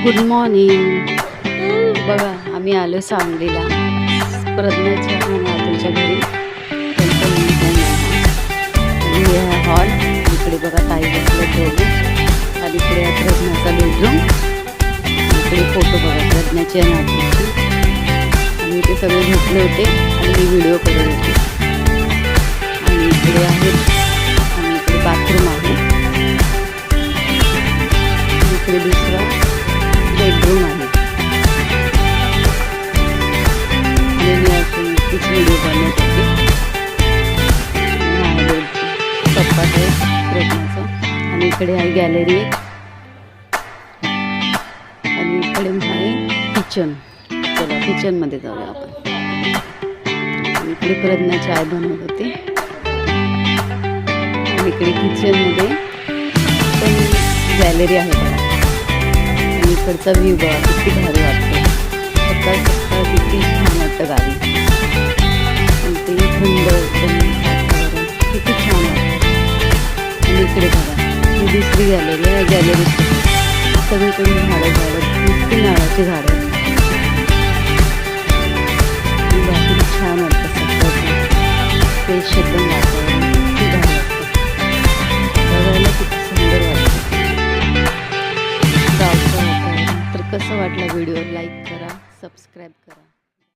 Good morning. बघा आम्ही आलो सांगलीला प्रज्ञाच्या आणि आतूच्या घरी. त्यांचं हॉल इकडे बघा ताई बसले दोघे आणि इकडे प्रज्ञाचा बेडरूम. इकडे फोटो बघा प्रज्ञाची आणि आतूची आणि ते सगळे झोपले होते आणि मी व्हिडिओ करत होते. आणि इकडे आहेत आणि इकडे बाथरूम आहे. इकडे दुसरा बेडरूम आहे आणि मी अजून तीच व्हिडिओ बनवत होते. कप्पा आहे प्रज्ञाचा आणि इकडे आहे गॅलरी आणि इकडे आहे किचन. चला किचनमध्ये जाऊया आपण. आणि इकडे प्रज्ञा चाय बनवत होते आणि इकडे किचनमध्ये पण गॅलरी आहे बघा. आणि इकडचा व्ह्यू बघा किती भारी वाटतो. सकाळ सकाळ किती छान वाटतं गावी आणि ते थंड एकदम वातावरण किती छान वाटतं. आणि इकडे बघा ही दुसरी गॅलरी आहे. गॅलरी सगळीकडे झाडं नुसती नारळाची झाडं किती छान वाटतं. सकाळचं फ्रेश एकदम वातावरण किती भारी वाटतं. बघायला किती सुंदर वाटतं गावचं वातावरण. तर कसं वाटलं व्हिडिओ लाईक करा, सबस्क्राईब करा.